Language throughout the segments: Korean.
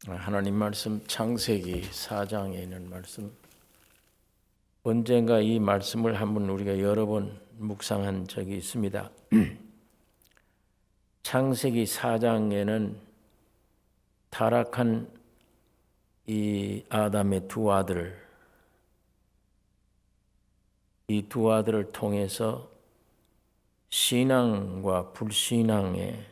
하나님 말씀 창세기 4장에 있는 말씀, 언젠가 이 말씀을 한번 우리가 여러 번 묵상한 적이 있습니다. 창세기 4장에는 타락한 이 아담의 두 아들, 이 두 아들을 통해서 신앙과 불신앙의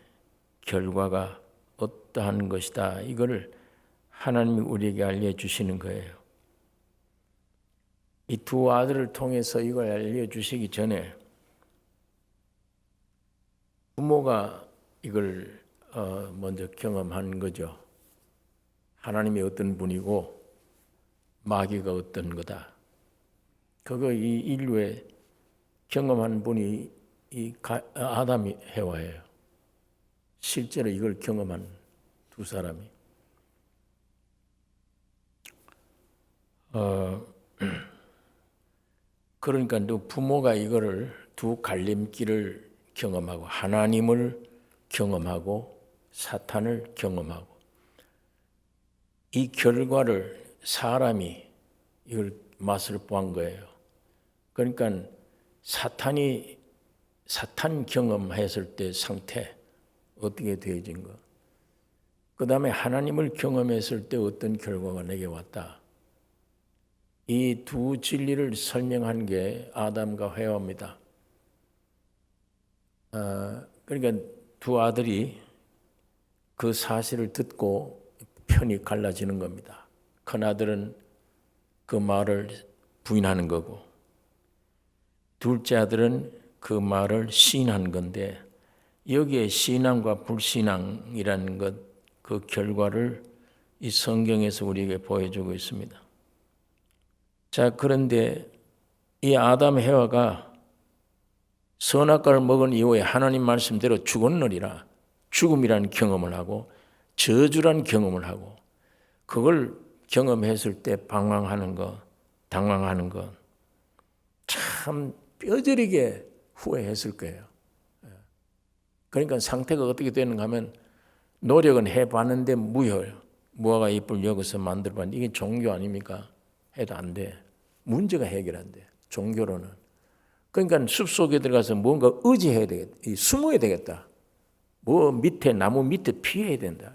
결과가 어떠한 것이다, 이거를 하나님이 우리에게 알려주시는 거예요. 이 두 아들을 통해서 이걸 알려주시기 전에 부모가 이걸 먼저 경험한 거죠. 하나님이 어떤 분이고 마귀가 어떤 거다. 그거 이 인류에 경험한 분이 이 아담이 해와예요. 실제로 이걸 경험한 두 사람이. 그러니까 부모가 이거를 두 갈림길을 경험하고 하나님을 경험하고 사탄을 경험하고 이 결과를 사람이 이걸 맛을 보한 거예요. 그러니까 사탄 경험했을 때 상태 어떻게 되어진 거. 그 다음에 하나님을 경험했을 때 어떤 결과가 내게 왔다. 이 두 진리를 설명한 게 아담과 해와입니다. 그러니까 두 아들이 그 사실을 듣고 편이 갈라지는 겁니다. 큰 아들은 그 말을 부인하는 거고, 둘째 아들은 그 말을 시인한 건데, 여기에 신앙과 불신앙이라는 것, 그 결과를 이 성경에서 우리에게 보여주고 있습니다. 자, 그런데 이 아담 해와가 선악과를 먹은 이후에 하나님 말씀대로 죽었느니라, 죽음이라는 경험을 하고 저주란 경험을 하고, 그걸 경험했을 때 방황하는 것, 당황하는 것, 참 뼈저리게 후회했을 거예요. 그러니까 상태가 어떻게 되는가 하면, 노력은 해봤는데 무효예요. 무화과 잎을 여기서 만들어봤는데 이게 종교 아닙니까? 해도 안 돼. 문제가 해결 안 돼. 종교로는. 그러니까 숲속에 들어가서 뭔가 의지해야 되겠다. 숨어야 되겠다. 뭐 밑에, 나무 밑에 피해야 된다.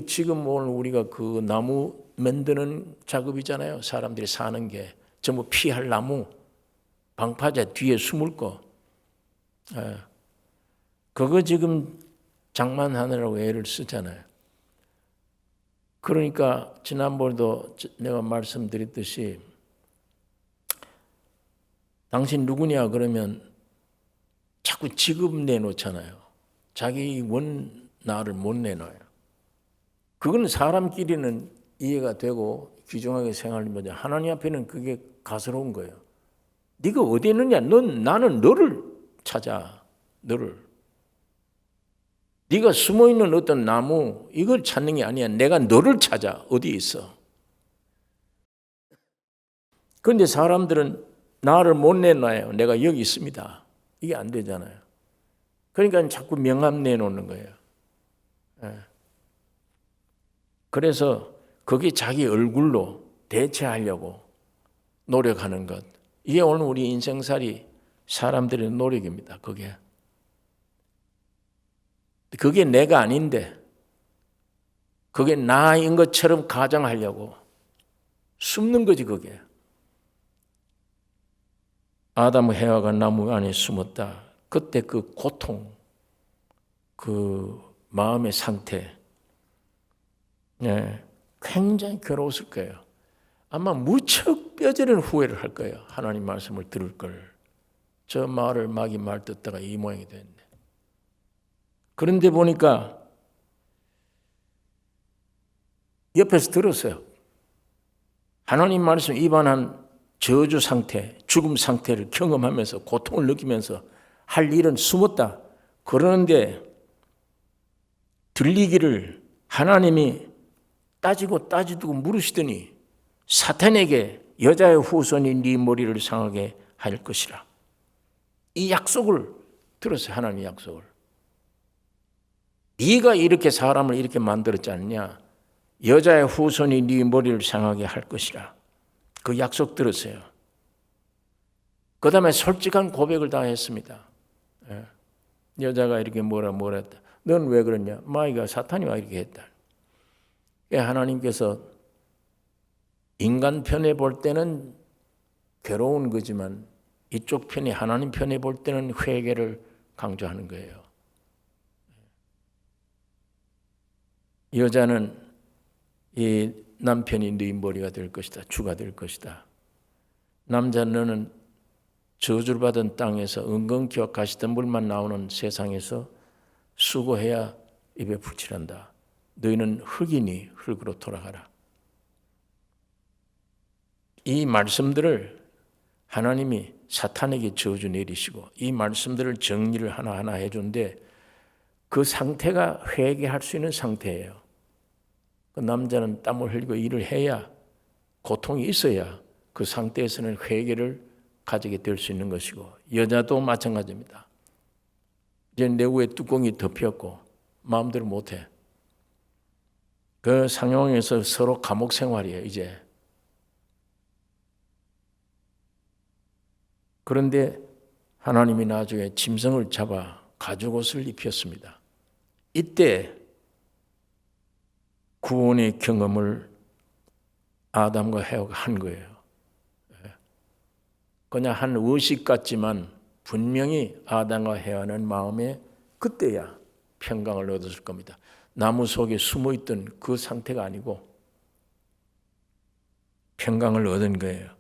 지금 오늘 우리가 그 나무 만드는 작업이잖아요. 사람들이 사는 게 전부 피할 나무, 방파제 뒤에 숨을 거. 그거 지금 장만하느라고 애를 쓰잖아요. 그러니까 지난번에도 내가 말씀드렸듯이, 당신 누구냐 그러면 자꾸 직업 내놓잖아요. 자기 원 나를 못 내놔요. 그건 사람끼리는 이해가 되고 귀중하게 생각하는 하나님 앞에는 그게 가스로운 거예요. 네가 어디 있느냐? 나는 너를 찾아. 너를. 네가 숨어있는 어떤 나무, 이걸 찾는 게 아니야. 내가 너를 찾아. 어디 있어? 그런데 사람들은 나를 못 내놔요. 내가 여기 있습니다. 이게 안 되잖아요. 그러니까 자꾸 명함 내놓는 거예요. 그래서 그게 자기 얼굴로 대체하려고 노력하는 것. 이게 오늘 우리 인생살이 사람들의 노력입니다. 그게 내가 아닌데, 그게 나인 것처럼 가정하려고 숨는 거지, 그게. 아담 해와가 나무 안에 숨었다. 그때 그 고통, 그 마음의 상태, 굉장히 괴로웠을 거예요. 아마 무척 뼈저리는 후회를 할 거예요. 하나님 말씀을 들을 걸. 저 말을 마귀 말 듣다가 이 모양이 됐네. 그런데 보니까 옆에서 들었어요. 하나님 말씀 위반한 저주 상태, 죽음 상태를 경험하면서 고통을 느끼면서 할 일은 숨었다. 그러는데 들리기를 하나님이 따지고 물으시더니 사탄에게 여자의 후손이 네 머리를 상하게 할 것이라. 이 약속을 들었어요. 하나님의 약속을. 네가 이렇게 사람을 이렇게 만들었지 않냐? 여자의 후손이 네 머리를 상하게 할 것이라. 그 약속 들으세요. 그 다음에 솔직한 고백을 다 했습니다. 여자가 이렇게 뭐라 했다. 넌 왜 그러냐? 마귀가 사탄이 와 이렇게 했다. 하나님께서 인간 편에 볼 때는 괴로운 거지만 이쪽 편이 하나님 편에 볼 때는 회개를 강조하는 거예요. 여자는 이 남편이 네 머리가 될 것이다. 주가 될 것이다. 남자는 너는 저주를 받은 땅에서 은근기와 가시덤불만 나오는 세상에서 수고해야 입에 풀칠한다. 너희는 흙이니 흙으로 돌아가라. 이 말씀들을 하나님이 사탄에게 저주 내리시고 이 말씀들을 정리를 하나하나 해준데 그 상태가 회개할 수 있는 상태예요. 그 남자는 땀을 흘리고 일을 해야 고통이 있어야 그 상태에서는 회개를 가지게 될 수 있는 것이고 여자도 마찬가지입니다. 이제 내부에 뚜껑이 덮였고 마음대로 못해. 그 상황에서 서로 감옥 생활이에요. 이제. 그런데 하나님이 나중에 짐승을 잡아 가죽옷을 입혔습니다. 이때 구원의 경험을 아담과 해와가 한 거예요. 그냥 한 의식 같지만 분명히 아담과 해와는 마음에 그때야 평강을 얻었을 겁니다. 나무 속에 숨어있던 그 상태가 아니고 평강을 얻은 거예요.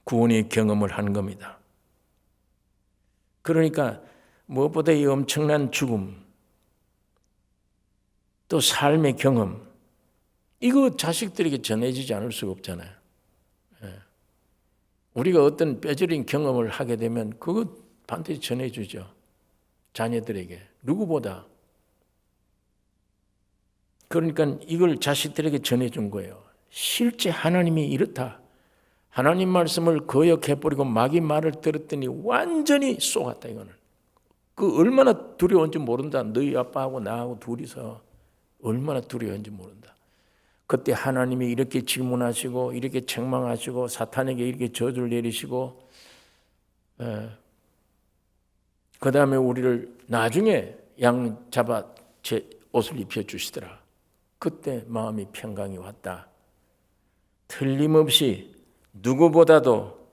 구원의 경험을 한 겁니다. 그러니까 무엇보다 이 엄청난 죽음, 또 삶의 경험, 이거 자식들에게 전해지지 않을 수가 없잖아요. 우리가 어떤 뼈저린 경험을 하게 되면 그거 반드시 전해주죠. 자녀들에게. 누구보다. 그러니까 이걸 자식들에게 전해준 거예요. 실제 하나님이 이렇다. 하나님 말씀을 거역해버리고 마귀 말을 들었더니 완전히 쏘갔다 이거는. 그 얼마나 두려운지 모른다. 너희 아빠하고 나하고 둘이서 얼마나 두려운지 모른다. 그때 하나님이 이렇게 질문하시고 이렇게 책망하시고 사탄에게 이렇게 저주를 내리시고 그 다음에 우리를 나중에 양 잡아 제 옷을 입혀주시더라. 그때 마음이 평강이 왔다. 틀림없이 누구보다도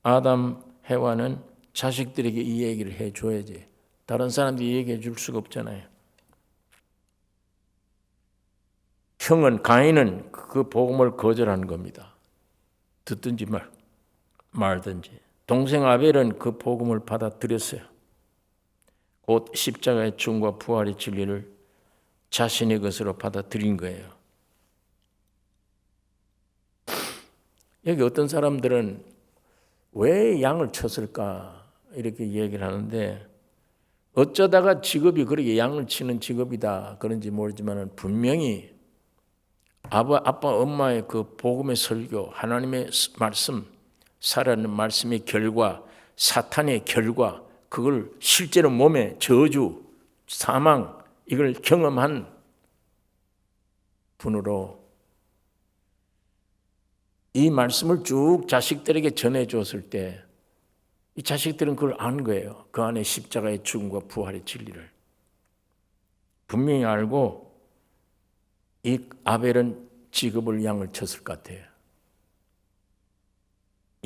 아담, 해와는 자식들에게 이 얘기를 해줘야지. 다른 사람들이 얘기해 줄 수가 없잖아요. 형은 가인은 그 복음을 거절한 겁니다. 듣든지 말든지. 동생 아벨은 그 복음을 받아들였어요. 곧 십자가의 죽음과 부활의 진리를 자신의 것으로 받아들인 거예요. 여기 어떤 사람들은 왜 양을 쳤을까 이렇게 얘기를 하는데 어쩌다가 직업이 그렇게 양을 치는 직업이다 그런지 모르지만 분명히 아빠 엄마의 그 복음의 설교 하나님의 말씀 살아있는 말씀의 결과 사탄의 결과 그걸 실제로 몸에 저주 사망 이걸 경험한 분으로 이 말씀을 쭉 자식들에게 전해 줬을 때 이 자식들은 그걸 아는 거예요. 그 안에 십자가의 죽음과 부활의 진리를 분명히 알고 이 아벨은 직업을 양을 쳤을 것 같아요.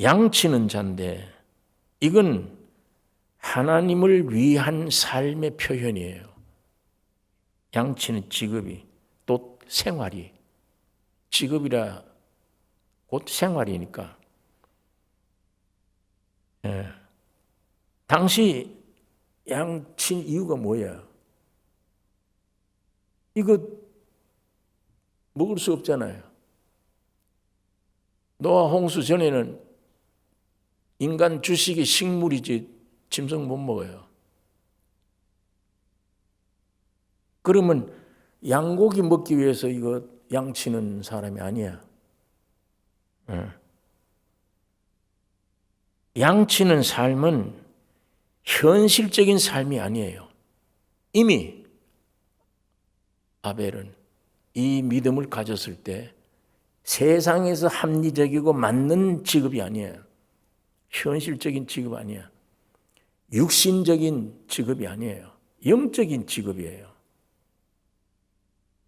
양치는 자인데 이건 하나님을 위한 삶의 표현이에요. 양치는 직업이 또 생활이 직업이라 곧 생활이니까. 당시 양친 이유가 뭐야? 이거 먹을 수 없잖아요. 노아 홍수 전에는 인간 주식이 식물이지 짐승 못 먹어요. 그러면 양고기 먹기 위해서 이거 양치는 사람이 아니야. 양치는 삶은 현실적인 삶이 아니에요. 이미 아벨은 이 믿음을 가졌을 때 세상에서 합리적이고 맞는 직업이 아니에요. 현실적인 직업 아니야. 육신적인 직업이 아니에요. 영적인 직업이에요.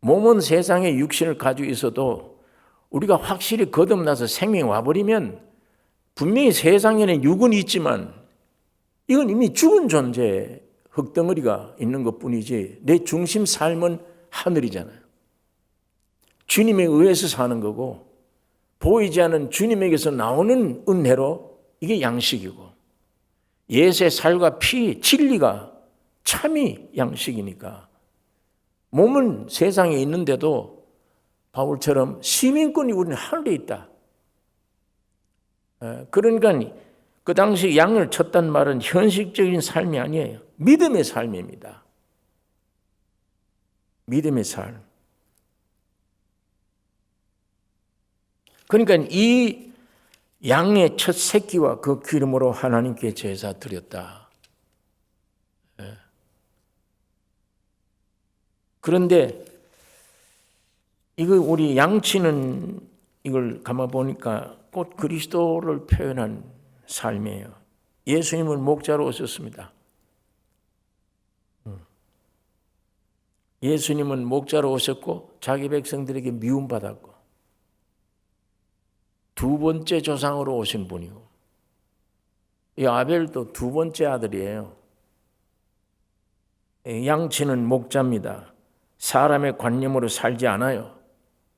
몸은 세상에 육신을 가지고 있어도 우리가 확실히 거듭나서 생명이 와버리면 분명히 세상에는 육은 있지만 이건 이미 죽은 존재, 흙덩어리가 있는 것뿐이지 내 중심 삶은 하늘이잖아요. 주님에 의해서 사는 거고 보이지 않는 주님에게서 나오는 은혜로 이게 양식이고 예수의 살과 피, 진리가 참이 양식이니까 몸은 세상에 있는데도 바울처럼 시민권이 우리는 하늘에 있다. 그러니까 그 당시 양을 쳤단 말은 현실적인 삶이 아니에요. 믿음의 삶입니다. 믿음의 삶. 그러니까 이 양의 첫 새끼와 그 기름으로 하나님께 제사 드렸다. 그런데 이거 우리 양치는 이걸 가만 보니까 곧 그리스도를 표현한 삶이에요. 예수님은 목자로 오셨습니다. 예수님은 목자로 오셨고 자기 백성들에게 미움받았고 두 번째 조상으로 오신 분이고 이 아벨도 두 번째 아들이에요. 양치는 목자입니다. 사람의 관념으로 살지 않아요.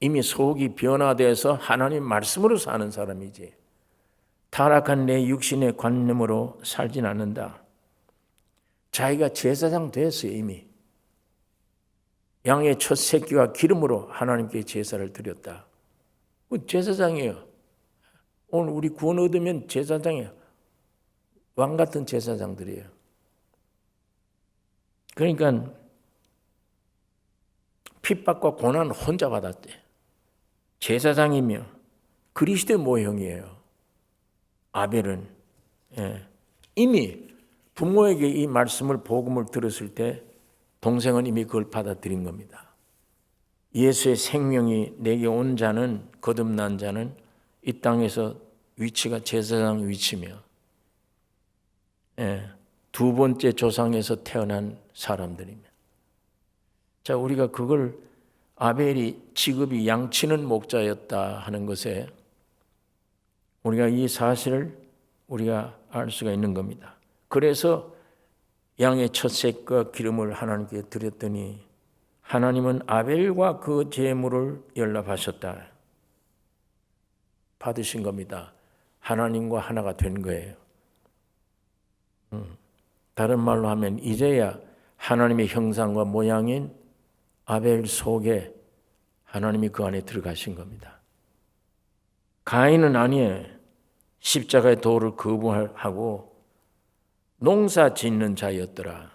이미 속이 변화돼서 하나님 말씀으로 사는 사람이지 타락한 내 육신의 관념으로 살진 않는다. 자기가 제사장 됐어요. 이미. 양의 첫 새끼와 기름으로 하나님께 제사를 드렸다. 제사장이에요. 오늘 우리 구원 얻으면 제사장이에요. 왕 같은 제사장들이에요. 그러니까 핍박과 고난을 혼자 받았대. 제사장이며 그리스도의 모형이에요. 아벨은 이미 부모에게 이 말씀을 복음을 들었을 때 동생은 이미 그걸 받아들인 겁니다. 예수의 생명이 내게 온 자는 거듭난 자는 이 땅에서 위치가 제사장 위치며 두 번째 조상에서 태어난 사람들이며 자 우리가 그걸 아벨이 직업이 양치는 목자였다 하는 것에 우리가 이 사실을 우리가 알 수가 있는 겁니다. 그래서 양의 첫 새끼와 기름을 하나님께 드렸더니 하나님은 아벨과 그 제물을 연락하셨다. 받으신 겁니다. 하나님과 하나가 된 거예요. 다른 말로 하면 이제야 하나님의 형상과 모양인 아벨 속에 하나님이 그 안에 들어가신 겁니다. 가인은 아니에요. 십자가의 도를 거부하고 농사 짓는 자였더라.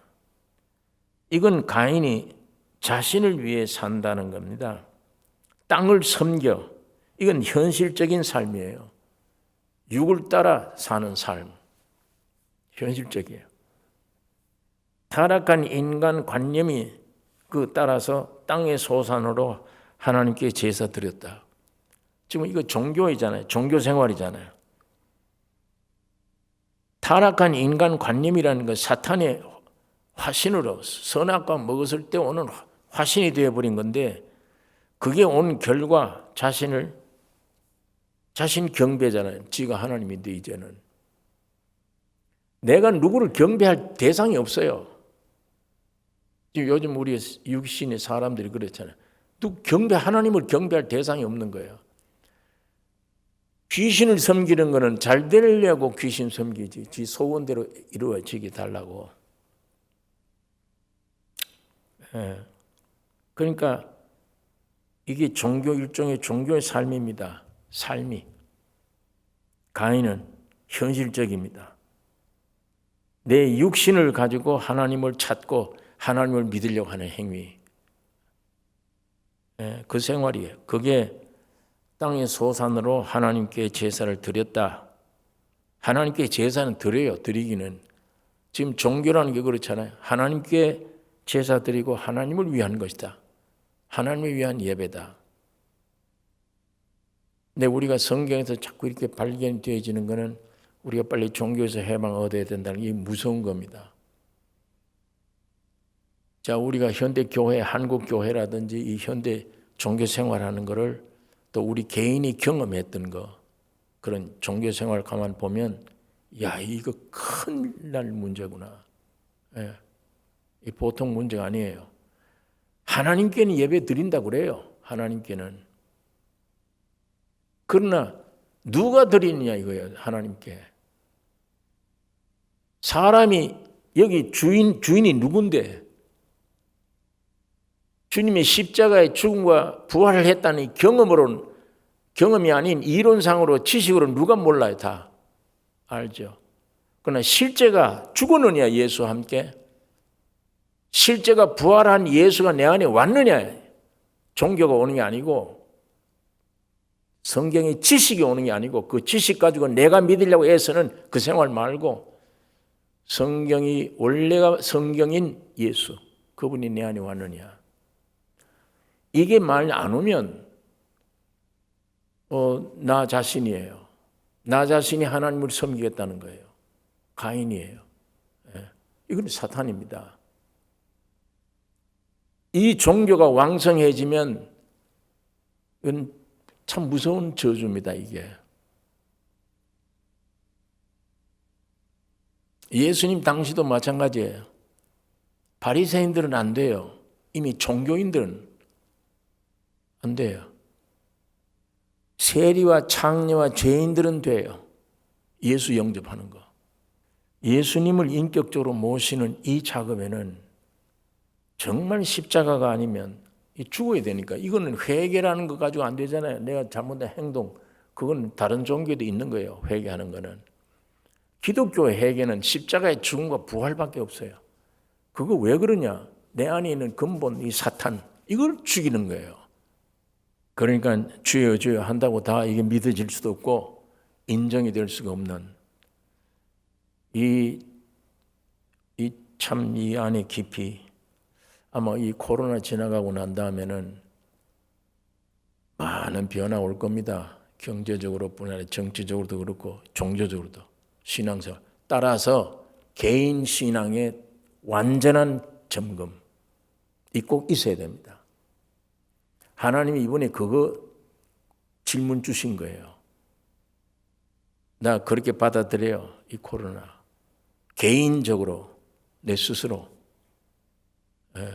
이건 가인이 자신을 위해 산다는 겁니다. 땅을 섬겨. 이건 현실적인 삶이에요. 육을 따라 사는 삶. 현실적이에요. 타락한 인간 관념이 그 따라서 땅의 소산으로 하나님께 제사 드렸다. 지금 이거 종교이잖아요. 종교 생활이잖아요. 타락한 인간 관념이라는 건 사탄의 화신으로 선악과 먹었을 때 오는 화신이 되어버린 건데 그게 온 결과 자신 경배잖아요. 지가 하나님인데 이제는. 내가 누구를 경배할 대상이 없어요. 지금 요즘 우리 육신의 사람들이 그렇잖아요. 하나님을 경배할 대상이 없는 거예요. 귀신을 섬기는 거는 잘 되려고 귀신 섬기지. 지 소원대로 이루어지게 달라고. 그러니까 이게 일종의 종교의 삶입니다. 삶이. 가인은 현실적입니다. 내 육신을 가지고 하나님을 찾고 하나님을 믿으려고 하는 행위. 그 생활이에요. 그게 땅의 소산으로 하나님께 제사를 드렸다. 하나님께 제사는 드려요. 드리기는. 지금 종교라는 게 그렇잖아요. 하나님께 제사 드리고 하나님을 위한 것이다. 하나님을 위한 예배다. 근데 우리가 성경에서 자꾸 이렇게 발견되어지는 것은 우리가 빨리 종교에서 해방 얻어야 된다는 게 무서운 겁니다. 자, 우리가 현대 교회, 한국 교회라든지 이 현대 종교 생활하는 거를 또 우리 개인이 경험했던 거, 그런 종교 생활 가만 보면, 야, 이거 큰일 날 문제구나. 예. 이 보통 문제가 아니에요. 하나님께는 예배 드린다고 그래요. 하나님께는. 그러나 누가 드리느냐 이거예요. 하나님께. 사람이 여기 주인이 누군데? 주님의 십자가의 죽음과 부활을 했다는 경험이 아닌 이론상으로 지식으로 누가 몰라요? 다 알죠. 그러나 실제가 죽었느냐 예수와 함께? 실제가 부활한 예수가 내 안에 왔느냐? 종교가 오는 게 아니고 성경의 지식이 오는 게 아니고 그 지식 가지고 내가 믿으려고 애쓰는 그 생활 말고 원래가 성경인 예수, 그분이 내 안에 왔느냐? 이게 말 안 오면 나 자신이에요. 나 자신이 하나님을 섬기겠다는 거예요. 가인이에요. 예. 이건 사탄입니다. 이 종교가 왕성해지면 이건 참 무서운 저주입니다. 이게. 예수님 당시도 마찬가지예요. 바리새인들은 안 돼요. 이미 종교인들은 안 돼요. 세리와 창녀와 죄인들은 돼요. 예수 영접하는 거. 예수님을 인격적으로 모시는 이 작업에는 정말 십자가가 아니면 죽어야 되니까. 이거는 회개라는 거 가지고 안 되잖아요. 내가 잘못된 행동, 그건 다른 종교도 있는 거예요. 회개하는 거는. 기독교의 회개는 십자가의 죽음과 부활밖에 없어요. 그거 왜 그러냐? 내 안에 있는 근본 이 사탄, 이걸 죽이는 거예요. 그러니까 주여 주여 한다고 다 이게 믿어질 수도 없고 인정이 될 수가 없는 이 안에 깊이 아마 이 코로나 지나가고 난 다음에는 많은 변화 올 겁니다. 경제적으로뿐 아니라 정치적으로도 그렇고 종교적으로도 신앙생활. 따라서 개인 신앙의 완전한 점검이 꼭 있어야 됩니다. 하나님이 이번에 그거 질문 주신 거예요. 나 그렇게 받아들여요. 이 코로나. 개인적으로 내 스스로. 예.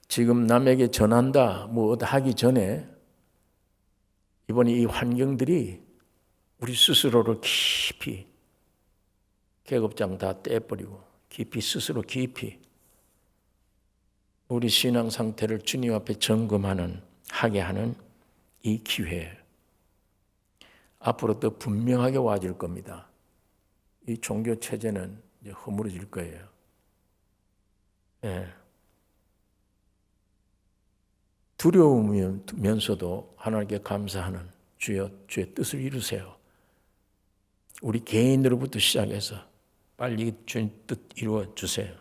지금 남에게 전한다 뭐 하기 전에 이번에 이 환경들이 우리 스스로를 깊이 계급장 다 떼버리고 스스로 깊이 우리 신앙 상태를 주님 앞에 하게 하는 이 기회. 앞으로 더 분명하게 와질 겁니다. 이 종교 체제는 이제 허물어질 거예요. 예. 두려우면서도 하나님께 감사하는 주의 뜻을 이루세요. 우리 개인으로부터 시작해서 빨리 주님 뜻 이루어 주세요.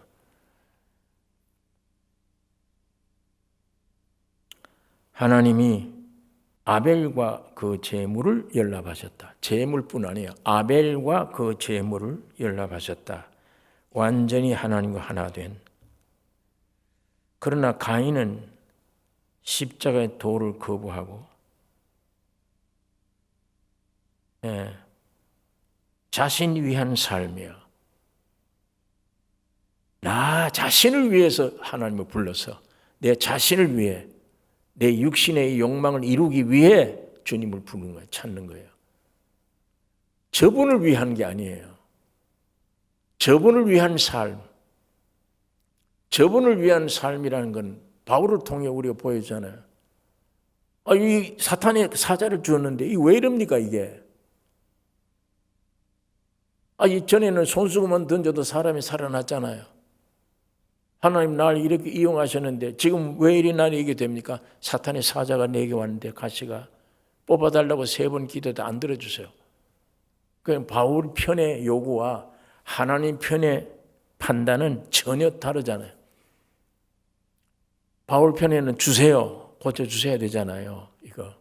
하나님이 아벨과 그 제물을 연락하셨다. 제물뿐 아니에요. 아벨과 그 제물을 연락하셨다. 완전히 하나님과 하나 된. 그러나 가인은 십자가의 도를 거부하고 자신을 위한 삶이야. 나 자신을 위해서 하나님을 불러서 내 자신을 위해 내 육신의 욕망을 이루기 위해 주님을 부르는 거예요. 찾는 거예요. 저분을 위한 게 아니에요. 저분을 위한 삶. 저분을 위한 삶이라는 건 바울을 통해 우리가 보여주잖아요. 이 사탄의 사자를 주었는데 이게 왜 이럽니까 이게? 전에는 손수건만 던져도 사람이 살아났잖아요. 하나님 날 이렇게 이용하셨는데 지금 왜 이리 나를 이게 됩니까? 사탄의 사자가 내게 왔는데 가시가 뽑아달라고 3번 기도도 안 들어주세요. 그냥 바울 편의 요구와 하나님 편의 판단은 전혀 다르잖아요. 바울 편에는 주세요, 고쳐주셔야 되잖아요, 이거.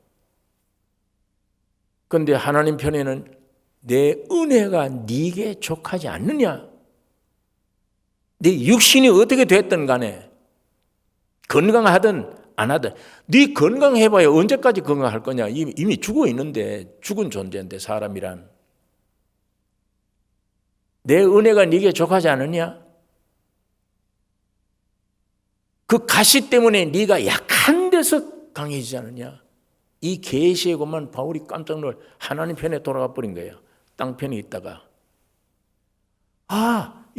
그런데 하나님 편에는 내 은혜가 네게 족하지 않느냐? 네 육신이 어떻게 됐든 간에 건강하든 안 하든 네 건강해봐야 언제까지 건강할 거냐? 이미 죽어 있는데, 죽은 존재인데 사람이란. 내 은혜가 네게 족하지 않느냐? 그 가시 때문에 네가 약한 데서 강해지지 않느냐? 이 계시의 것만 바울이 깜짝 놀라 하나님 편에 돌아가 버린 거예요. 땅 편에 있다가.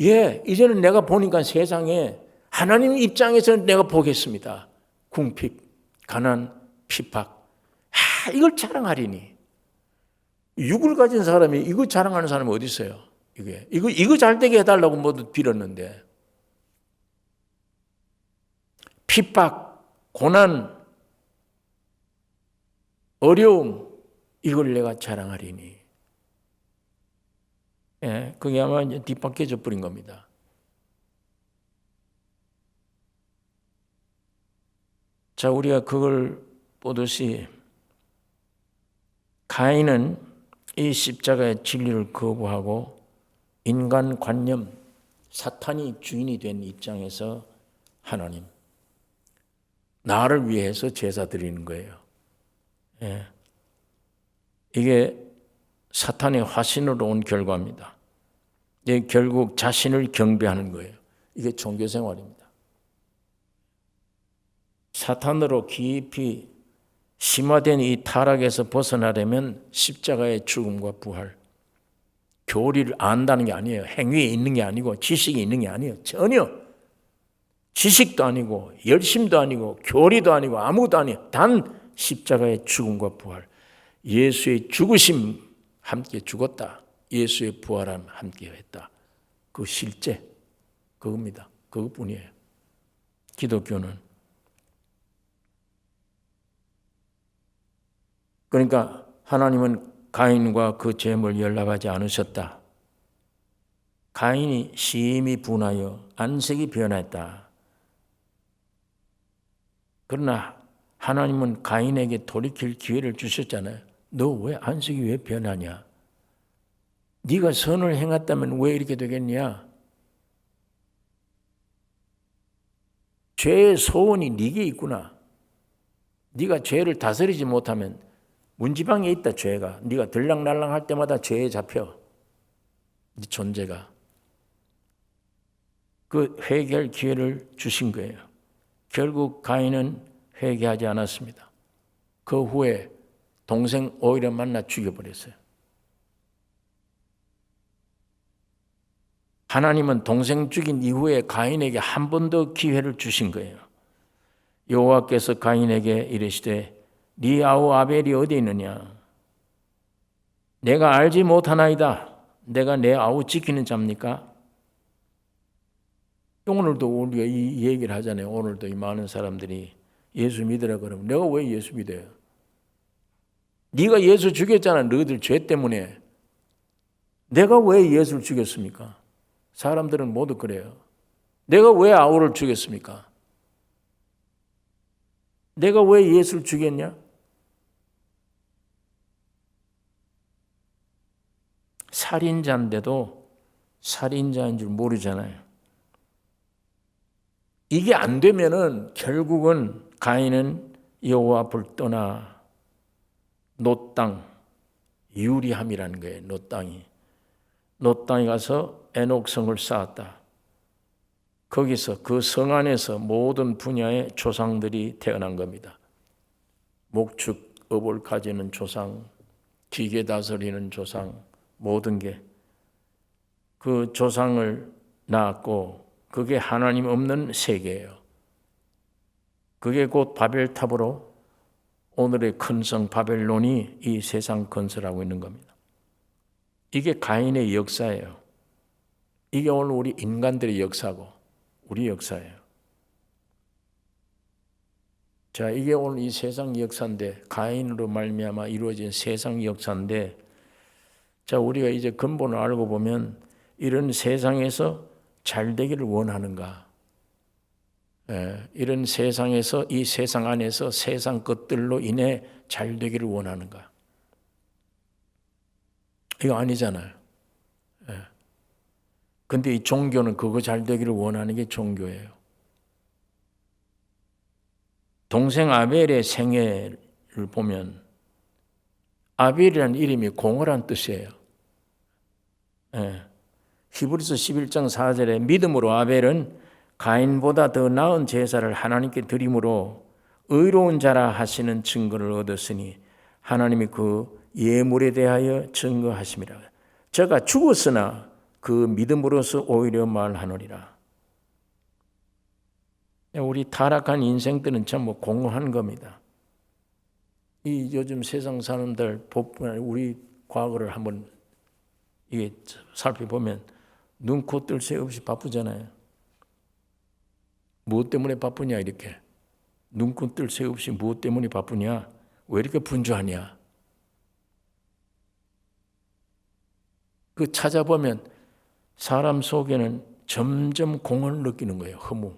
예, 이제는 내가 보니까 세상에 하나님 입장에서 내가 보겠습니다. 궁핍, 가난, 핍박. 이걸 자랑하리니. 육을 가진 사람이 이거 자랑하는 사람이 어디 있어요? 이거 잘 되게 해달라고 모두 빌었는데. 핍박, 고난, 어려움, 이걸 내가 자랑하리니. 예, 그게 아마 이제 뒷바퀴져 버린 겁니다. 자, 우리가 그걸 보듯이 가인은 이 십자가의 진리를 거부하고 인간관념, 사탄이 주인이 된 입장에서 하나님, 나를 위해서 제사 드리는 거예요. 예. 이게 사탄의 화신으로 온 결과입니다. 이게 결국 자신을 경배하는 거예요. 이게 종교생활입니다. 사탄으로 깊이 심화된 이 타락에서 벗어나려면 십자가의 죽음과 부활, 교리를 안다는 게 아니에요. 행위에 있는 게 아니고 지식이 있는 게 아니에요. 전혀. 지식도 아니고 열심도 아니고 교리도 아니고 아무것도 아니에요. 단 십자가의 죽음과 부활. 예수의 죽으심 함께 죽었다. 예수의 부활함 함께 했다. 그 실제 그겁니다. 그것뿐이에요. 기독교는. 그러니까 하나님은 가인과 그 죄물 연락하지 않으셨다. 가인이 심히 분하여 안색이 변했다. 그러나 하나님은 가인에게 돌이킬 기회를 주셨잖아요. 너 왜 안색이 왜 변하냐? 네가 선을 행했다면 왜 이렇게 되겠냐? 죄의 소원이 네게 있구나. 네가 죄를 다스리지 못하면 문지방에 있다, 죄가. 네가 들락날락 할 때마다 죄에 잡혀. 네 존재가. 그 회개할 기회를 주신 거예요. 결국 가인은 회개하지 않았습니다. 그 후에 동생 오히려 만나 죽여버렸어요. 하나님은 동생 죽인 이후에 가인에게 한 번 더 기회를 주신 거예요. 여호와께서 가인에게 이르시되 네 아우 아벨이 어디 있느냐? 내가 알지 못하나이다. 내가 내 아우 지키는 자입니까? 오늘도 우리가 이 얘기를 하잖아요. 오늘도 이 많은 사람들이 예수 믿으라 그러면 내가 왜 예수 믿어요? 네가 예수 죽였잖아. 너희들 죄 때문에. 내가 왜 예수를 죽였습니까? 사람들은 모두 그래요. 내가 왜 아우를 죽였습니까? 내가 왜 예수를 죽였냐? 살인자인데도 살인자인 줄 모르잖아요. 이게 안 되면은 결국은 가인은 여호와 앞을 떠나 노 땅, 유리함이라는 거예요. 노 땅에 가서 에녹성을 쌓았다. 거기서 그 성 안에서 모든 분야의 조상들이 태어난 겁니다. 목축, 업을 가지는 조상, 기계 다스리는 조상, 모든 게 그 조상을 낳았고 그게 하나님 없는 세계예요. 그게 곧 바벨탑으로 오늘의 큰 성 바벨론이 이 세상 건설하고 있는 겁니다. 이게 가인의 역사예요. 이게 오늘 우리 인간들의 역사고 우리 역사예요. 자, 이게 오늘 이 세상 역사인데 가인으로 말미암아 이루어진 세상 역사인데 자, 우리가 이제 근본을 알고 보면 이런 세상에서 잘 되기를 원하는가? 이런 세상에서, 이 세상 안에서 세상 것들로 인해 잘 되기를 원하는가? 이거 아니잖아요. 근데 이 종교는 그거 잘 되기를 원하는 게 종교예요. 동생 아벨의 생애를 보면 아벨이라는 이름이 공허란 뜻이에요. 히브리서 11장 4절에 믿음으로 아벨은 가인보다 더 나은 제사를 하나님께 드림으로 의로운 자라 하시는 증거를 얻었으니 하나님이 그 예물에 대하여 증거하심이라. 저가 죽었으나 그 믿음으로서 오히려 말하노리라. 우리 타락한 인생들은 전부 공허한 겁니다. 이 요즘 세상 사람들 우리 과거를 한번 이게 살펴보면 눈코 뜰 새 없이 바쁘잖아요. 무엇 때문에 바쁘냐 이렇게. 눈코 뜰 새 없이 무엇 때문에 바쁘냐? 왜 이렇게 분주하냐? 그 찾아보면 사람 속에는 점점 공허를 느끼는 거예요. 허무.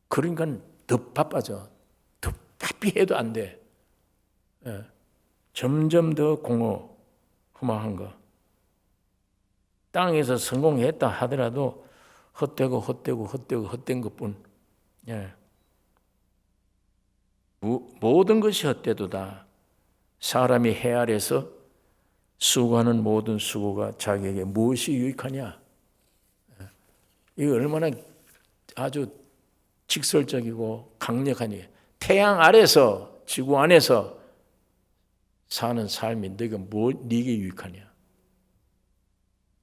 그러니까 더 바빠져. 더 바삐 해도 안 돼. 점점 더 허망한 거. 땅에서 성공했다 하더라도 헛된 것뿐. 모든 것이 헛되도다. 사람이 해 아래서 수고하는 모든 수고가 자기에게 무엇이 유익하냐? 이거 얼마나 아주 직설적이고 강력하니. 태양 아래서, 지구 안에서 사는 삶이 네게 유익하냐?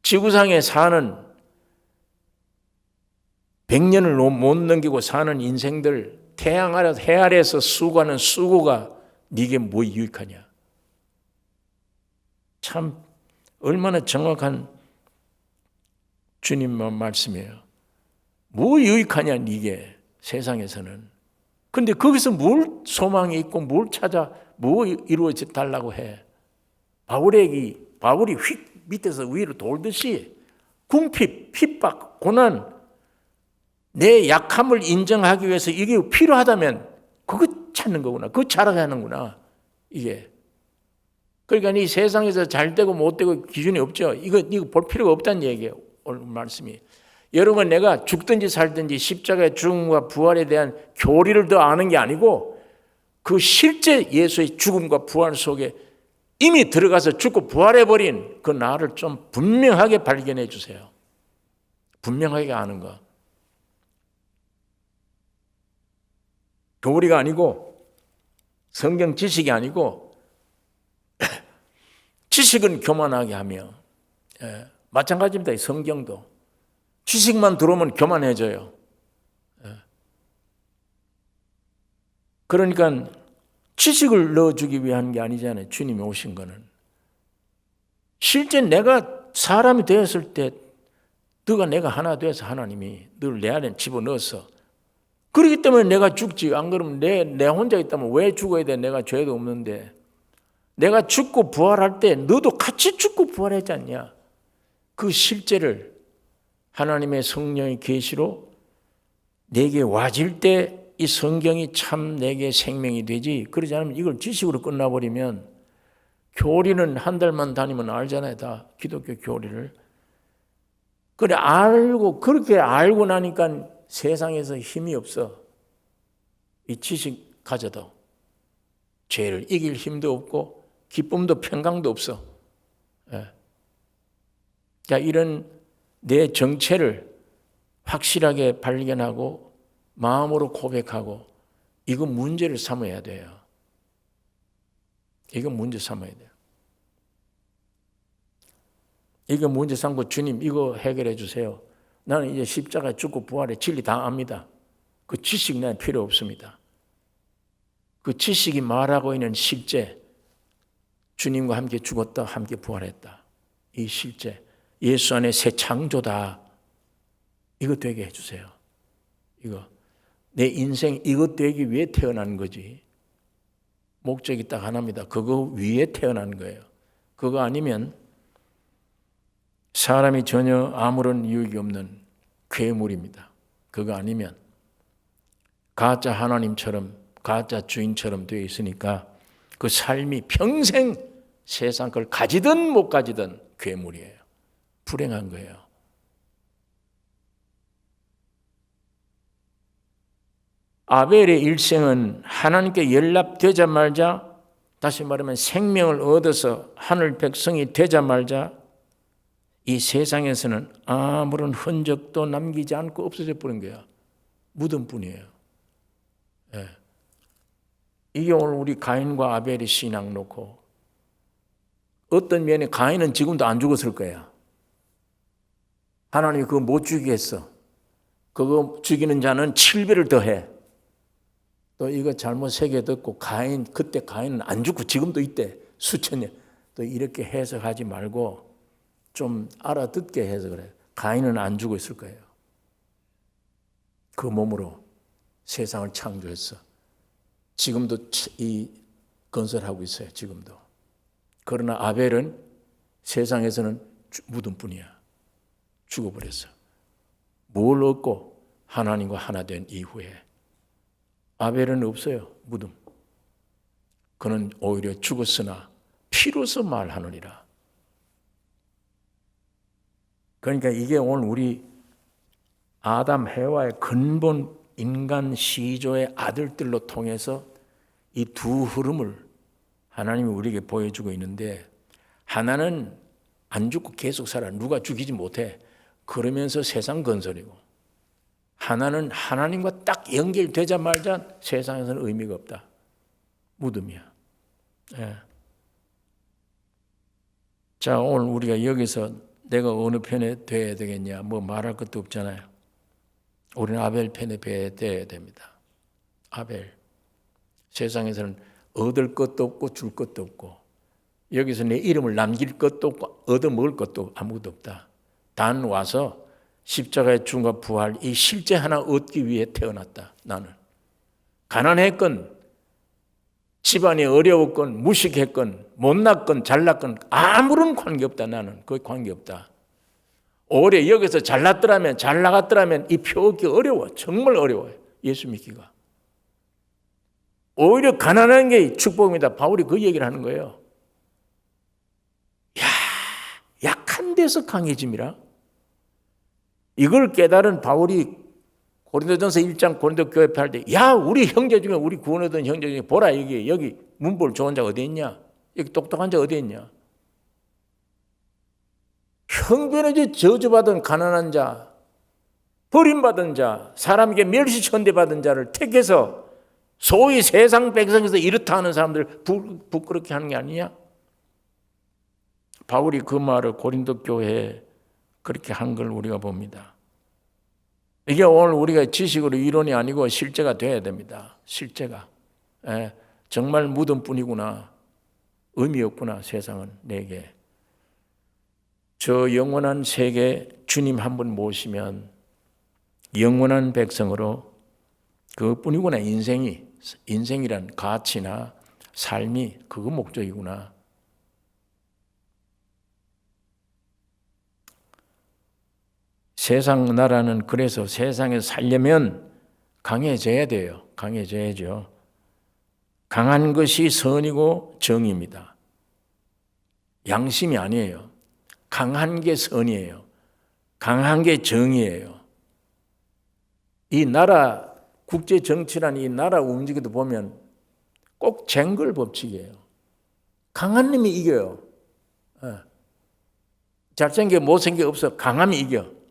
지구상에 사는 100년을 못 넘기고 사는 인생들, 태양 아래, 해 아래에서 수고하는 수고가 네게 뭐 유익하냐? 참 얼마나 정확한 주님의 말씀이에요. 뭐 유익하냐 네게 세상에서는. 근데 거기서 뭘 소망이 있고 뭘 찾아 뭐 이루어져 달라고 해. 바울이 휙 밑에서 위로 돌듯이 궁핍, 핍박, 고난, 내 약함을 인정하기 위해서 이게 필요하다면 그거 찾는 거구나. 그거 자랑하는구나. 이게. 그러니까 이 세상에서 잘 되고 못 되고 기준이 없죠. 이거 볼 필요가 없다는 얘기예요. 오늘 말씀이. 여러분, 내가 죽든지 살든지 십자가의 죽음과 부활에 대한 교리를 더 아는 게 아니고 그 실제 예수의 죽음과 부활 속에 이미 들어가서 죽고 부활해버린 그 나를 좀 분명하게 발견해 주세요. 분명하게 아는 거. 교리가 아니고 성경 지식이 아니고 지식은 교만하게 하며 마찬가지입니다. 성경도. 지식만 들어오면 교만해져요. 그러니까 지식을 넣어주기 위한 게 아니잖아요. 주님이 오신 거는. 실제 내가 사람이 되었을 때 너가 내가 하나 되어서 하나님이 너를 내 안에 집어넣었어. 그렇기 때문에 내가 죽지. 안 그러면 내 혼자 있다면 왜 죽어야 돼? 내가 죄도 없는데. 내가 죽고 부활할 때 너도 같이 죽고 부활하지 않냐? 그 실제를 하나님의 성령의 계시로 내게 와질 때 이 성경이 참 내게 생명이 되지. 그러지 않으면 이걸 지식으로 끝나버리면 교리는 한 달만 다니면 알잖아요. 다 기독교 교리를. 그래 그렇게 알고 나니까 세상에서 힘이 없어. 이 지식 가져도 죄를 이길 힘도 없고 기쁨도 평강도 없어. 그러니까 이런 내 정체를 확실하게 발견하고 마음으로 고백하고 이거 문제를 삼아야 돼요. 이거 문제 삼아야 돼요. 이거 문제 삼고 주님 이거 해결해 주세요. 나는 이제 십자가에 죽고 부활의 진리 다 압니다. 그 지식 난 필요 없습니다. 그 지식이 말하고 있는 실제 주님과 함께 죽었다 함께 부활했다. 이 실제 예수 안에 새 창조다. 이거 되게 해주세요. 이거 내 인생 이것 되기 위해 태어난 거지. 목적이 딱 하나입니다. 그거 위에 태어난 거예요. 그거 아니면 사람이 전혀 아무런 유익이 없는 괴물입니다. 그거 아니면 가짜 하나님처럼 가짜 주인처럼 되어 있으니까 그 삶이 평생 세상 걸 가지든 못 가지든 괴물이에요. 불행한 거예요. 아벨의 일생은 하나님께 연락되자마자, 다시 말하면 생명을 얻어서 하늘 백성이 되자마자 이 세상에서는 아무런 흔적도 남기지 않고 없어져 버린 거야. 무덤뿐이에요. 예. 이게 오늘 우리 가인과 아벨의 신앙 놓고, 어떤 면에 가인은 지금도 안 죽었을 거야. 하나님이 그거 못 죽이게 했어. 그거 죽이는 자는 7배를 더해. 또 이거 잘못 새겨 듣고 그때 가인은 안 죽고 지금도 있대. 수천 년. 또 이렇게 해석하지 말고 좀 알아듣게 해서 그래. 가인은 안 죽어 있을 거예요. 그 몸으로 세상을 창조했어. 지금도 이 건설하고 있어요. 지금도. 그러나 아벨은 세상에서는 무덤뿐이야. 죽어버렸어. 뭘 얻고 하나님과 하나 된 이후에. 아벨은 없어요. 무덤. 그는 오히려 죽었으나 피로서 말하느니라. 그러니까 이게 오늘 우리 아담 해와의 근본 인간 시조의 아들들로 통해서 이 두 흐름을 하나님이 우리에게 보여주고 있는데, 하나는 안 죽고 계속 살아. 누가 죽이지 못해. 그러면서 세상 건설이고, 하나는 하나님과 딱 연결되자마자 세상에서는 의미가 없다. 무덤이야. 예. 자, 오늘 우리가 여기서 내가 어느 편에 돼야 되겠냐, 뭐 말할 것도 없잖아요. 우리는 아벨 편에 돼야 됩니다. 아벨. 세상에서는 얻을 것도 없고 줄 것도 없고, 여기서 내 이름을 남길 것도 없고 얻어 먹을 것도 아무것도 없다. 단 와서 십자가의 죽음과 부활, 이 실제 하나 얻기 위해 태어났다. 나는 가난했건 집안이 어려웠건 무식했건 못났건 잘났건 아무런 관계없다. 나는 거의 관계없다. 오히려 여기서 잘났더라면 잘 나갔더라면 이 표 얻기 어려워. 정말 어려워요. 예수 믿기가. 오히려 가난한 게 축복입니다. 바울이 그 얘기를 하는 거예요. 약한 데서 강해짐이라. 이걸 깨달은 바울이 고린도전서 1장 고린도 교회 할 때, 우리 형제 중에, 우리 구원 얻은 형제 중에 보라, 여기 문볼 좋은 자 어디 있냐? 여기 똑똑한 자 어디 있냐? 형편없이 저주받은 가난한 자, 버림받은 자, 사람에게 멸시천대받은 자를 택해서 소위 세상 백성에서 이렇다 하는 사람들 부끄럽게 하는 게 아니냐? 바울이 그 말을 고린도 교회에 그렇게 한 걸 우리가 봅니다. 이게 오늘 우리가 지식으로 이론이 아니고 실제가 돼야 됩니다. 실제가. 정말 무덤뿐이구나. 의미 없구나, 세상은 내게. 저 영원한 세계 주님 한 분 모시면 영원한 백성으로 그뿐이구나. 인생이란 가치나 삶이 그거 목적이구나. 세상 나라는 그래서 세상에서 살려면 강해져야 돼요. 강해져야죠. 강한 것이 선이고 정의입니다. 양심이 아니에요. 강한 게 선이에요. 강한 게 정의예요. 이 나라 국제 정치란 이 나라 움직이도 보면 꼭 쟁걸 법칙이에요. 강한 놈이 이겨요. 잘생겨 못생겨 없어. 강함이 이겨.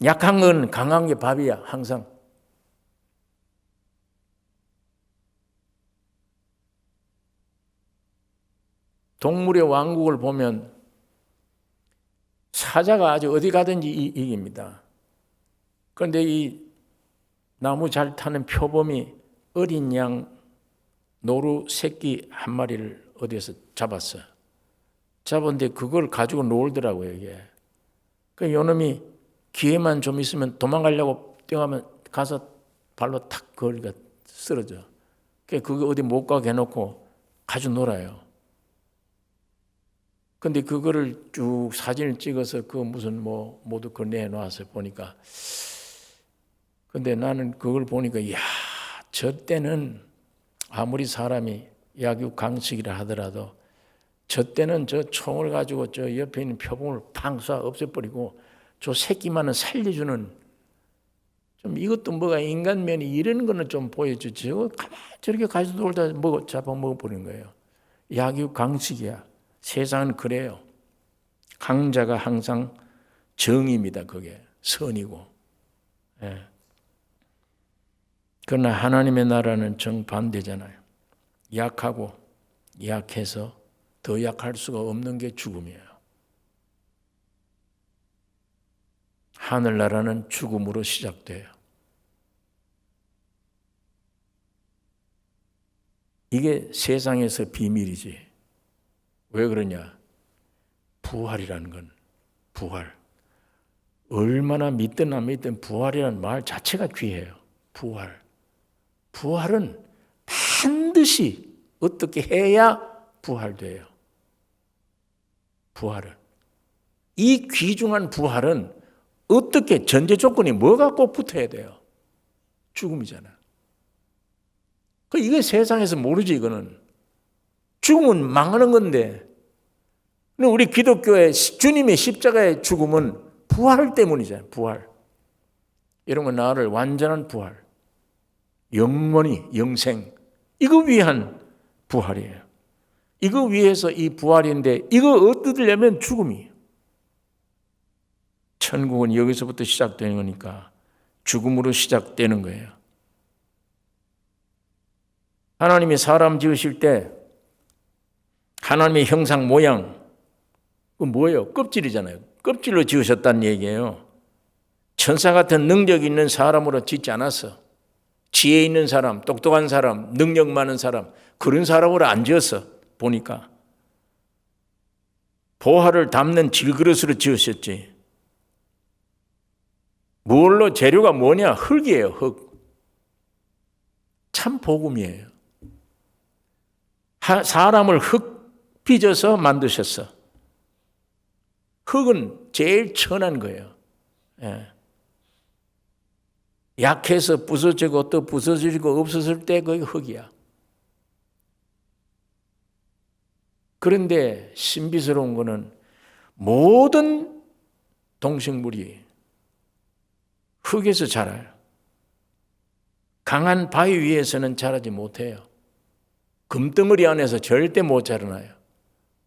약한 건 강한 게 밥이야, 항상. 동물의 왕국을 보면 사자가 아주 어디 가든지 이깁니다. 그런데 이 나무 잘 타는 표범이 어린 양 노루 새끼 한 마리를 어디에서 잡았어요. 잡았는데 그걸 가지고 놀더라고요, 이게. 그 요놈이 기회만 좀 있으면 도망가려고 뛰어가면 가서 발로 탁 걸리가 쓰러져. 그게 어디 못 가게 해놓고 가지고 놀아요. 근데 그거를 쭉 사진을 찍어서 그 무슨 모두 그 내놔서 보니까 근데 나는 그걸 보니까 저 때는 아무리 사람이 약육 강식이라 하더라도 저 때는 저 총을 가지고 저 옆에 있는 표범을 팡 쏴 없애버리고 저 새끼만은 살려주는, 좀 이것도 뭐가 인간면이 이런 거는 좀 보여주지. 가만히 저렇게 가지고 놀다 잡아먹어버리는 거예요. 약육 강식이야. 세상은 그래요. 강자가 항상 정의입니다. 그게 선이고. 예. 그러나 하나님의 나라는 정반대잖아요. 약하고 약해서 더 약할 수가 없는 게 죽음이에요. 하늘나라는 죽음으로 시작돼요. 이게 세상에서 비밀이지. 왜 그러냐? 부활이라는 건, 부활. 얼마나 믿든 안 믿든 부활이라는 말 자체가 귀해요. 부활. 부활은 반드시 어떻게 해야 부활돼요. 부활은. 이 귀중한 부활은 어떻게, 전제 조건이 뭐가 꼭 붙어야 돼요? 죽음이잖아. 이게 세상에서 모르지, 이거는. 죽음은 망하는 건데. 우리 기독교의 주님의 십자가의 죽음은 부활 때문이잖아요. 부활. 이런 건 나를 완전한 부활. 영원히, 영생. 이거 위한 부활이에요. 이거 위해서 이 부활인데, 이거 얻으려면 죽음이에요. 천국은 여기서부터 시작되는 거니까 죽음으로 시작되는 거예요. 하나님이 사람 지으실 때 하나님의 형상 모양, 그 뭐예요? 껍질이잖아요. 껍질로 지으셨다는 얘기예요. 천사 같은 능력 있는 사람으로 짓지 않았어. 지혜 있는 사람, 똑똑한 사람, 능력 많은 사람, 그런 사람으로 안 지었어. 보니까 보화를 담는 질그릇으로 지으셨지. 뭘로, 재료가 뭐냐? 흙이에요. 흙. 참 복음이에요. 사람을 흙 빚어서 만드셨어. 흙은 제일 천한 거예요. 예. 약해서 부서지고 또 부서지고 없어질 때 그게 흙이야. 그런데 신비스러운 거는 모든 동식물이 흙에서 자라요. 강한 바위 위에서는 자라지 못해요. 금덩어리 안에서 절대 못 자라나요.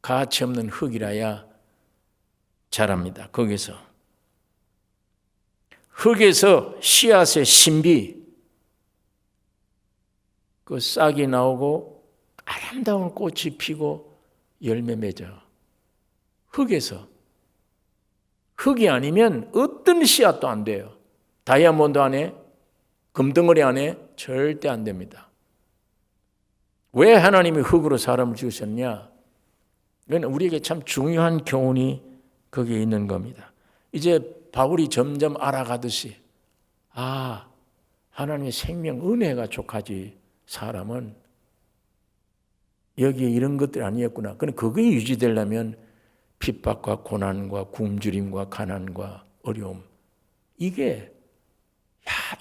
가치 없는 흙이라야 자랍니다. 거기서. 흙에서 씨앗의 신비, 그 싹이 나오고 아름다운 꽃이 피고 열매 맺어. 흙에서. 흙이 아니면 어떤 씨앗도 안 돼요. 다이아몬드 안에, 금덩어리 안에 절대 안 됩니다. 왜 하나님이 흙으로 사람을 지으셨냐? 이건 우리에게 참 중요한 교훈이 거기에 있는 겁니다. 이제 바울이 점점 알아가듯이, 하나님의 생명, 은혜가 족하지 사람은 여기에 이런 것들이 아니었구나. 그런데 그게 유지되려면 핍박과 고난과 굶주림과 가난과 어려움, 이게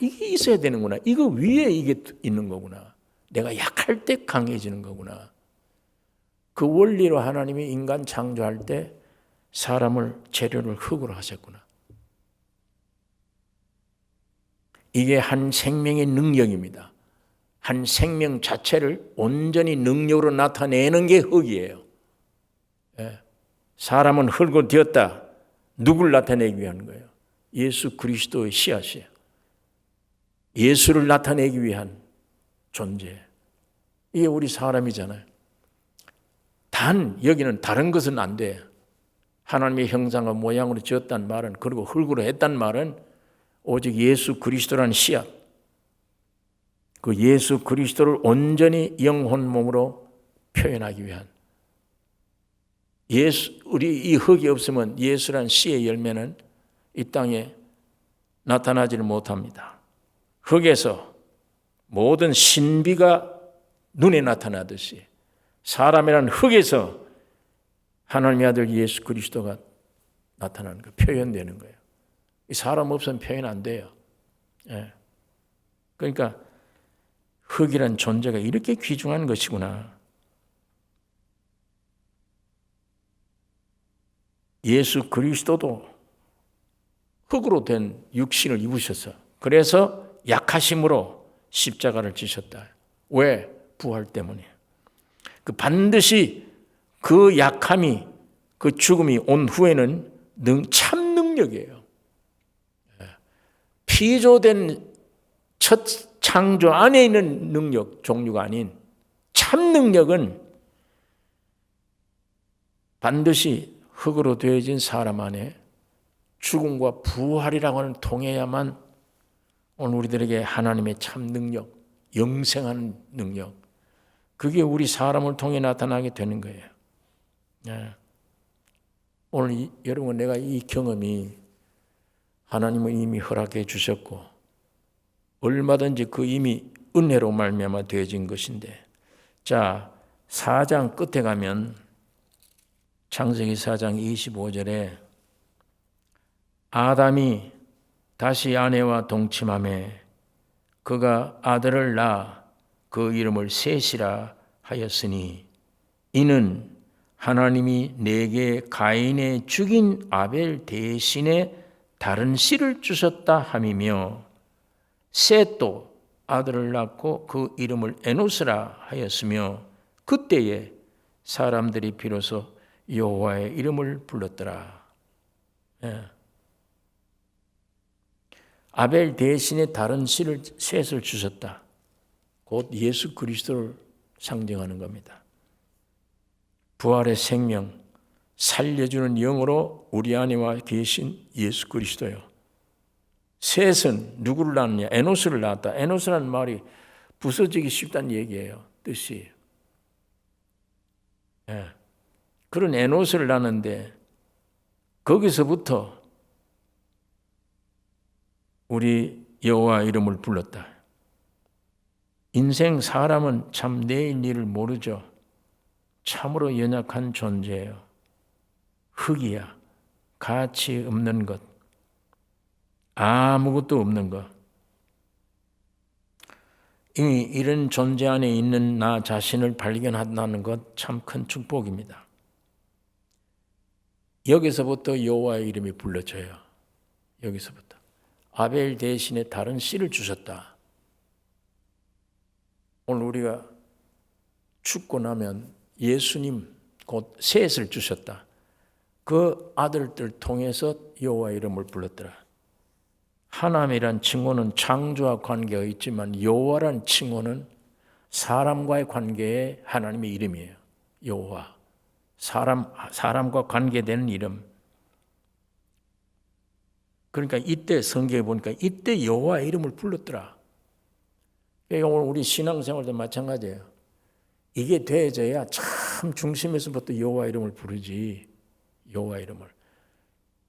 있어야 되는구나. 이거 위에 이게 있는 거구나. 내가 약할 때 강해지는 거구나. 그 원리로 하나님이 인간 창조할 때 사람을, 재료를 흙으로 하셨구나. 이게 한 생명의 능력입니다. 한 생명 자체를 온전히 능력으로 나타내는 게 흙이에요. 사람은 흙으로 되었다. 누굴 나타내기 위한 거예요? 예수 그리스도의 씨앗이에요. 예수를 나타내기 위한 존재. 이게 우리 사람이잖아요. 단 여기는 다른 것은 안 돼. 하나님의 형상과 모양으로 지었다는 말은, 그리고 흙으로 했다는 말은 오직 예수 그리스도라는 씨앗, 그 예수 그리스도를 온전히 영혼 몸으로 표현하기 위한, 우리 이 흙이 없으면 예수라는 씨의 열매는 이 땅에 나타나지를 못합니다. 흙에서 모든 신비가 눈에 나타나듯이 사람이란 흙에서 하나님의 아들 예수 그리스도가 나타나는 거예요. 표현되는 거예요. 이 사람 없으면 표현 안 돼요. 그러니까 흙이란 존재가 이렇게 귀중한 것이구나. 예수 그리스도도 흙으로 된 육신을 입으셔서 그래서 약하심으로 십자가를 지셨다. 왜? 부활 때문에. 그 반드시 그 약함이 그 죽음이 온 후에는 참 능력이에요. 피조된 첫 창조 안에 있는 능력 종류가 아닌 참 능력은 반드시 흙으로 되어진 사람 안에 죽음과 부활이라고 하는 통해야만 오늘 우리들에게 하나님의 참 능력, 영생하는 능력, 그게 우리 사람을 통해 나타나게 되는 거예요. 오늘 여러분, 내가 이 경험이 하나님은 이미 허락해 주셨고 얼마든지 그 이미 은혜로 말미암아 되어진 것인데, 자 4장 끝에 가면 창세기 4장 25절에 아담이 다시 아내와 동침하매 그가 아들을 낳아 그 이름을 셋이라 하였으니 이는 하나님이 내게 가인의 죽인 아벨 대신에 다른 씨를 주셨다 함이며 셋도 아들을 낳고 그 이름을 에노스라 하였으며 그때에 사람들이 비로소 여호와의 이름을 불렀더라. 아벨 대신에 다른 씨를 셋을 주셨다. 곧 예수 그리스도를 상징하는 겁니다. 부활의 생명, 살려주는 영으로 우리 안에 계신 예수 그리스도요. 셋은 누구를 낳느냐? 에노스를 낳았다. 에노스라는 말이 부서지기 쉽다는 얘기예요. 뜻이. 그런 에노스를 낳는데 거기서부터 우리 여호와 이름을 불렀다. 인생 사람은 참 내일 일을 모르죠. 참으로 연약한 존재예요. 흙이야. 가치 없는 것. 아무것도 없는 것. 이미 이런 존재 안에 있는 나 자신을 발견한다는 것 참 큰 축복입니다. 여기서부터 여호와의 이름이 불러져요. 여기서부터. 아벨 대신에 다른 씨를 주셨다. 오늘 우리가 죽고 나면 예수님 곧 셋을 주셨다. 그 아들들 통해서 여호와 이름을 불렀더라. 하나님이란 칭호는 창조와 관계가 있지만 여호와란 칭호는 사람과의 관계의 하나님의 이름이에요. 여호와. 사람과 관계되는 이름. 그러니까 이때 성경에 보니까 이때 여호와 이름을 불렀더라. 그러니까 오늘 우리 신앙생활도 마찬가지예요. 이게 되어져야 참 중심에서부터 여호와 이름을 부르지. 여호와 이름을.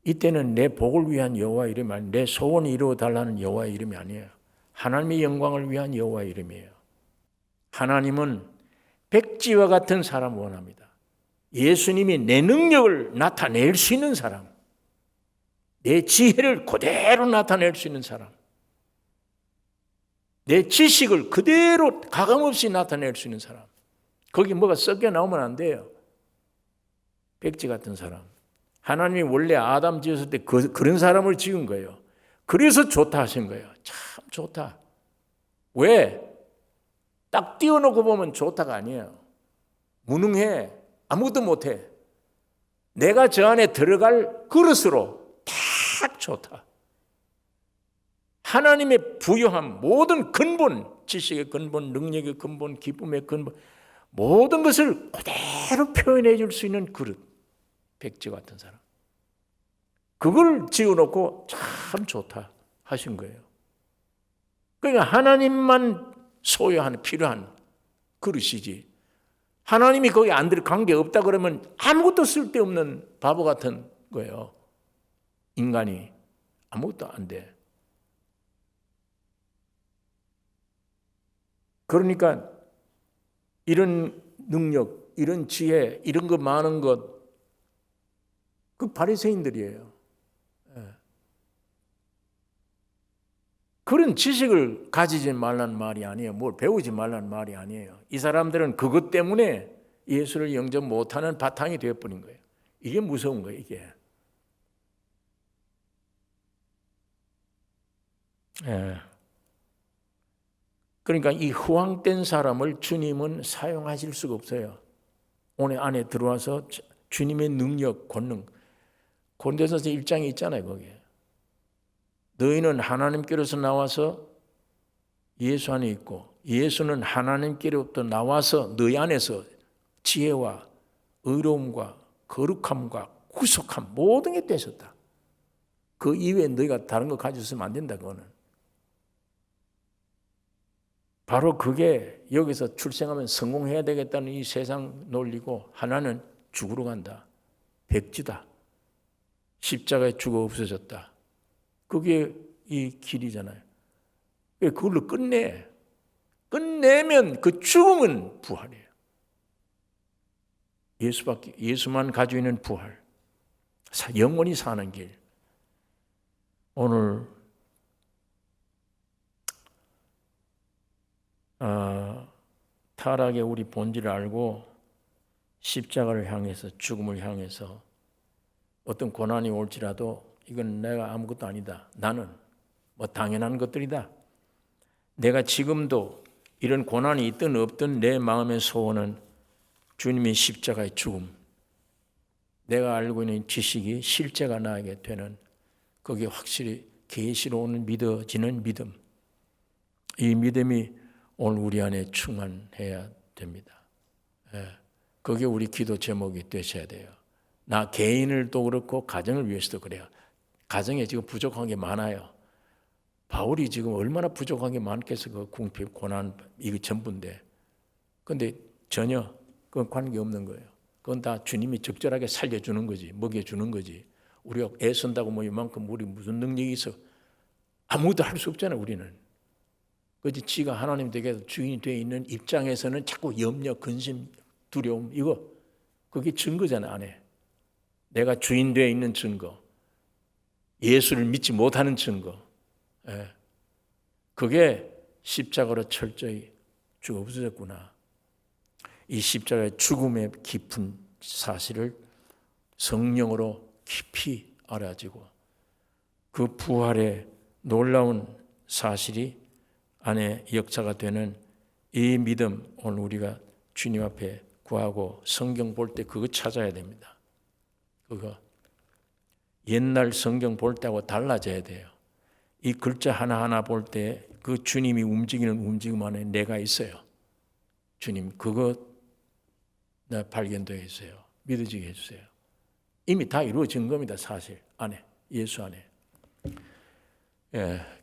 이때는 내 복을 위한 여호와 이름이 아니에요. 내 소원을 이루어달라는 여호와 이름이 아니에요. 하나님의 영광을 위한 여호와 이름이에요. 하나님은 백지와 같은 사람을 원합니다. 예수님이 내 능력을 나타낼 수 있는 사람, 내 지혜를 그대로 나타낼 수 있는 사람, 내 지식을 그대로 가감없이 나타낼 수 있는 사람, 거기 뭐가 섞여 나오면 안 돼요. 백지 같은 사람. 하나님이 원래 아담 지었을 때 그런 사람을 지은 거예요. 그래서 좋다 하신 거예요. 참 좋다. 왜? 딱 띄워놓고 보면 좋다가 아니에요. 무능해. 아무것도 못해. 내가 저 안에 들어갈 그릇으로 딱 좋다. 하나님의 부유함, 모든 근본, 지식의 근본, 능력의 근본, 기쁨의 근본, 모든 것을 그대로 표현해 줄 수 있는 그릇. 백지 같은 사람. 그걸 지어놓고 참 좋다 하신 거예요. 그러니까 하나님만 소유하는 필요한 그릇이지. 하나님이 거기 안 들어 관계없다 그러면 아무것도 쓸데없는 바보 같은 거예요. 인간이 아무것도 안 돼. 그러니까 이런 능력, 이런 지혜, 이런 거 많은 것, 그 바리새인들이에요. 그런 지식을 가지지 말라는 말이 아니에요. 뭘 배우지 말라는 말이 아니에요. 이 사람들은 그것 때문에 예수를 영접 못하는 바탕이 되어버린 거예요. 이게 무서운 거예요, 이게. 예. 그러니까 이 허황된 사람을 주님은 사용하실 수가 없어요. 오늘 안에 들어와서 주님의 능력, 권능, 고린도전서 1장에 있잖아요, 거기에. 너희는 하나님께로서 나와서 예수 안에 있고 예수는 하나님께로부터 나와서 너희 안에서 지혜와 의로움과 거룩함과 구속함 모든 게 되셨다. 그 이외에 너희가 다른 거 가지고 있으면 안 된다. 그거는. 바로 그게 여기서 출생하면 성공해야 되겠다는 이 세상 논리고, 하나는 죽으러 간다. 백지다. 십자가에 죽어 없어졌다. 그게 이 길이잖아요. 그걸로 끝내. 끝내면 그 죽음은 부활이에요. 예수만 가지고 있는 부활. 영원히 사는 길. 오늘 타락의 우리 본질을 알고 십자가를 향해서, 죽음을 향해서 어떤 고난이 올지라도 이건 내가 아무것도 아니다. 나는 뭐 당연한 것들이다. 내가 지금도 이런 고난이 있든 없든 내 마음의 소원은 주님의 십자가의 죽음, 내가 알고 있는 지식이 실제가 나에게 되는, 그게 확실히 계시로 오는 믿어지는 믿음, 이 믿음이 오늘 우리 안에 충만해야 됩니다. 그게 우리 기도 제목이 되셔야 돼요. 나 개인을 또 그렇고 가정을 위해서도 그래요. 가정에 지금 부족한 게 많아요. 바울이 지금 얼마나 부족한 게 많겠어. 그 궁핍, 고난, 이거 전부인데. 근데 전혀 그건 관계없는 거예요. 그건 다 주님이 적절하게 살려주는 거지, 먹여주는 거지. 우리가 애쓴다고 뭐 이만큼 우리 무슨 능력이 있어. 아무것도 할 수 없잖아요, 우리는. 그렇지, 지가 하나님 댁에서 주인이 되어 있는 입장에서는 자꾸 염려, 근심, 두려움, 이거 그게 증거잖아요, 안에. 내가 주인 되어 있는 증거, 예수를 믿지 못하는 증거. 그게 십자가로 철저히 죽어 없어졌구나. 이 십자가의 죽음의 깊은 사실을 성령으로 깊이 알아지고 그 부활의 놀라운 사실이 안에 역사가 되는 이 믿음, 오늘 우리가 주님 앞에 구하고 성경 볼 때 그거 찾아야 됩니다. 그거 옛날 성경 볼 때하고 달라져야 돼요. 이 글자 하나하나 볼 때 그 주님이 움직이는 움직임 안에 내가 있어요. 주님, 그거 나 발견되어 있어요. 믿어지게 해주세요. 이미 다 이루어진 겁니다. 사실 안에, 예수 안에.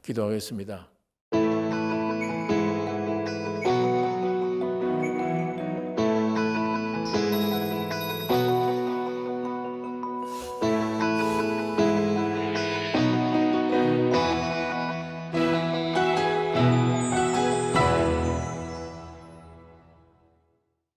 기도하겠습니다.